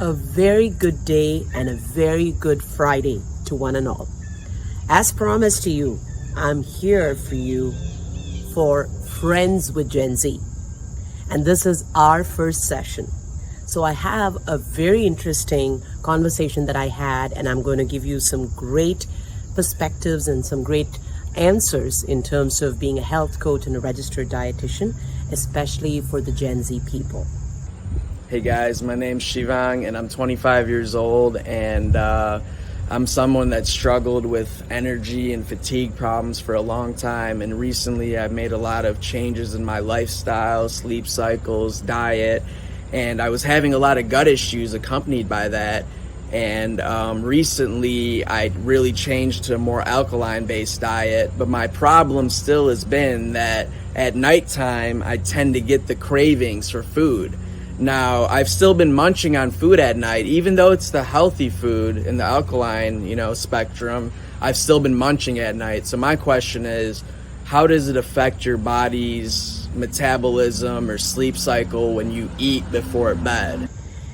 A very good day and a very good Friday to one and all. As promised to you, I'm here for you for Friends with Gen Z. And this is our first session. So I have a very interesting conversation that I had, and I'm going to give you some great perspectives and some great answers in terms of being a health coach and a registered dietitian, especially for the Gen Z people. Hey guys, my name's Shivang and I'm 25 years old, and I'm someone that struggled with energy and fatigue problems for a long time, and recently I've made a lot of changes in my lifestyle, sleep cycles, diet, and I was having a lot of gut issues accompanied by that. And recently I really changed to a more alkaline-based diet, but my problem still has been that at nighttime I tend to get the cravings for food. Now, I've still been munching on food at night, even though it's the healthy food in the alkaline, spectrum. I've still been munching at night. So my question is, how does it affect your body's metabolism or sleep cycle when you eat before bed?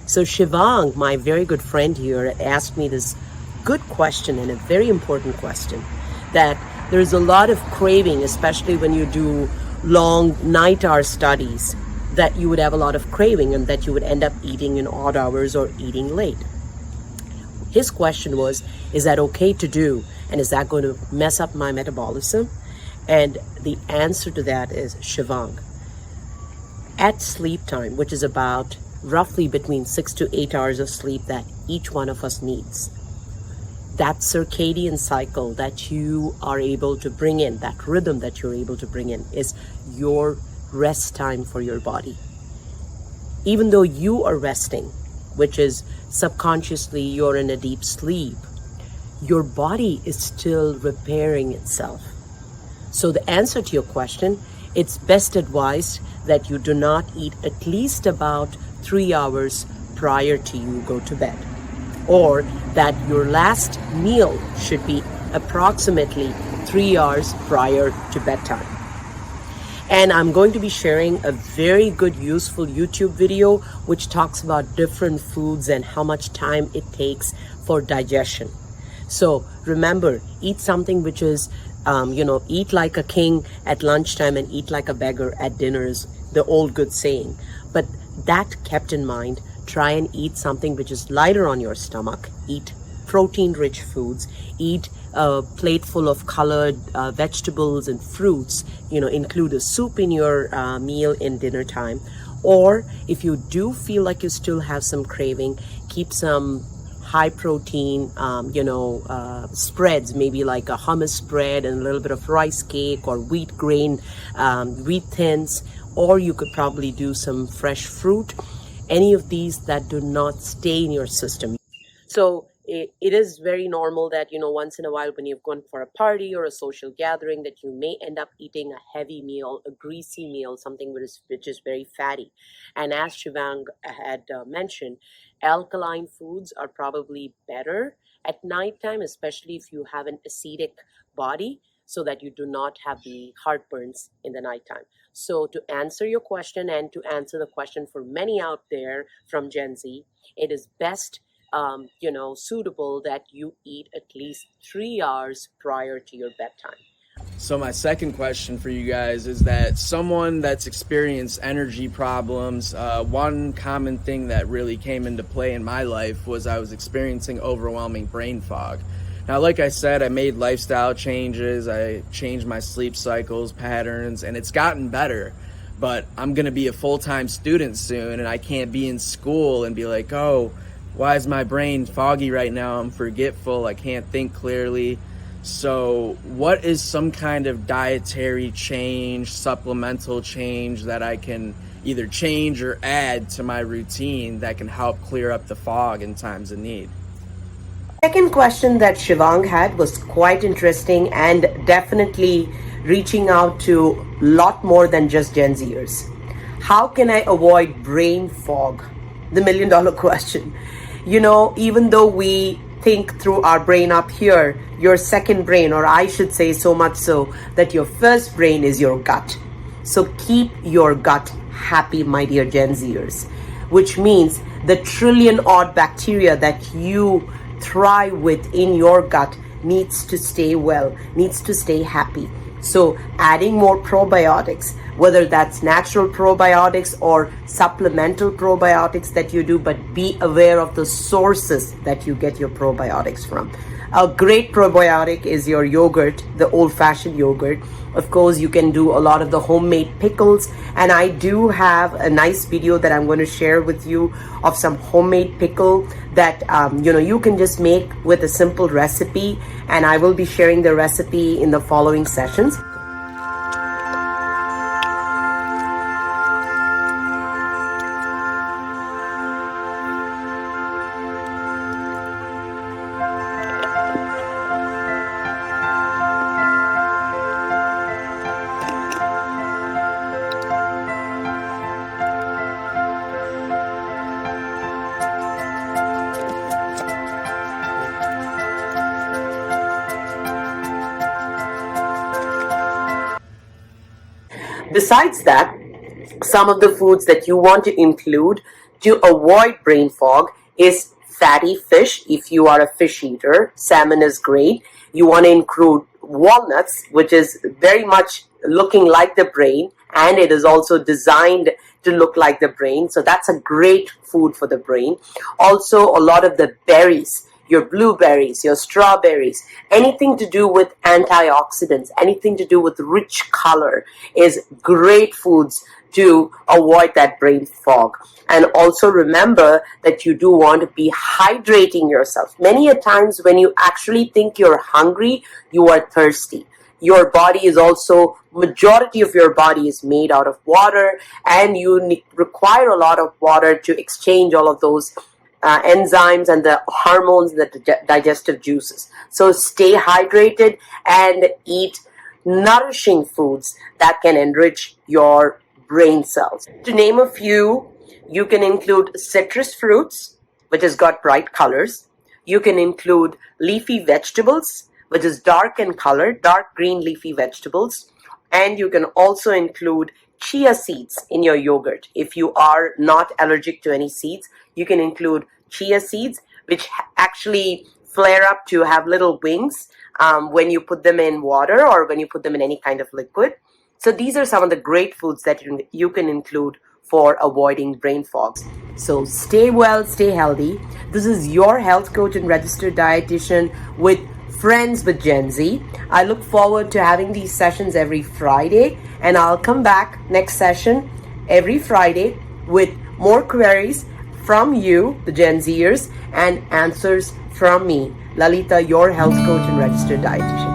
So Shivang, my very good friend here, asked me this good question, and a very important question, that there's a lot of craving, especially when you do long night hour studies, that you would have a lot of craving and that you would end up eating in odd hours or eating late. His question was, is that okay to do? And is that going to mess up my metabolism? And the answer to that is, Shivang, at sleep time, which is about roughly between 6 to 8 hours of sleep that each one of us needs, that circadian cycle that you are able to bring in, that rhythm that you're able to bring in, is your rest time for your body. Even though you are resting, which is subconsciously you're in a deep sleep, your body is still repairing itself. So the answer to your question, it's best advised that you do not eat at least about 3 hours prior to you go to bed, or that your last meal should be approximately 3 hours prior to bedtime. And I'm going to be sharing a very good, useful YouTube video which talks about different foods and how much time it takes for digestion. So remember, eat something which is, eat like a king at lunchtime and eat like a beggar at dinner is the old good saying. But that kept in mind, try and eat something which is lighter on your stomach. Eat protein-rich foods. Eat a plate full of colored vegetables and fruits. Include a soup in your meal in dinner time. Or if you do feel like you still have some craving, keep some high protein, spreads, maybe like a hummus spread and a little bit of rice cake or wheat grain, wheat thins, or you could probably do some fresh fruit, any of these that do not stay in your system. So it is very normal that, once in a while when you've gone for a party or a social gathering, that you may end up eating a heavy meal, a greasy meal, something which is very fatty. And as Shivang had mentioned, alkaline foods are probably better at nighttime, especially if you have an acidic body, so that you do not have the heartburns in the nighttime. So to answer your question and to answer the question for many out there from Gen Z, it is best suitable that you eat at least 3 hours prior to your bedtime. So my second question for you guys is that someone that's experienced energy problems, one common thing that really came into play in my life was I was experiencing overwhelming brain fog. Now, like I said, I made lifestyle changes, I changed my sleep cycles, patterns, and it's gotten better. But I'm going to be a full-time student soon, and I can't be in school and be like, oh, why is my brain foggy right now? I'm forgetful, I can't think clearly. So what is some kind of dietary change, supplemental change that I can either change or add to my routine that can help clear up the fog in times of need? Second question that Shivang had was quite interesting and definitely reaching out to a lot more than just Gen Zers. How can I avoid brain fog? The $1,000,000 question. Even though we think through our brain up here, your second brain, or I should say so much so that your first brain is your gut. So keep your gut happy, my dear Gen Zers. which means the trillion odd bacteria that you thrive with in your gut needs to stay well, needs to stay happy. So adding more probiotics, whether that's natural probiotics or supplemental probiotics that you do, but be aware of the sources that you get your probiotics from. A great probiotic is your yogurt, the old-fashioned yogurt. Of course, you can do a lot of the homemade pickles, and I do have a nice video that I'm going to share with you of some homemade pickle that you can just make with a simple recipe, and I will be sharing the recipe in the following sessions. Besides that, some of the foods that you want to include to avoid brain fog is fatty fish. If you are a fish eater, salmon is great. You want to include walnuts, which is very much looking like the brain, and it is also designed to look like the brain. So that's a great food for the brain. Also, a lot of the berries, your blueberries, your strawberries, anything to do with antioxidants, anything to do with rich color is great foods to avoid that brain fog. And also remember that you do want to be hydrating yourself. Many a times when you actually think you're hungry, you are thirsty. Your body is also, majority of your body is made out of water, and you require a lot of water to exchange all of those enzymes and the hormones and the digestive juices. So stay hydrated and eat nourishing foods that can enrich your brain cells. To name a few, you can include citrus fruits, which has got bright colors. You can include leafy vegetables, which is dark in color, dark green leafy vegetables. And you can also include chia seeds in your yogurt. If you are not allergic to any seeds, you can include chia seeds, which actually flare up to have little wings when you put them in water or when you put them in any kind of liquid. So these are some of the great foods that you can include for avoiding brain fogs. So stay well, stay healthy. This is your health coach and registered dietitian with Frendz with Genz. I look forward to having these sessions every Friday, and I'll come back next session every Friday with more queries from you, the Genzers, and answers from me, Lalita, your health coach and registered dietitian.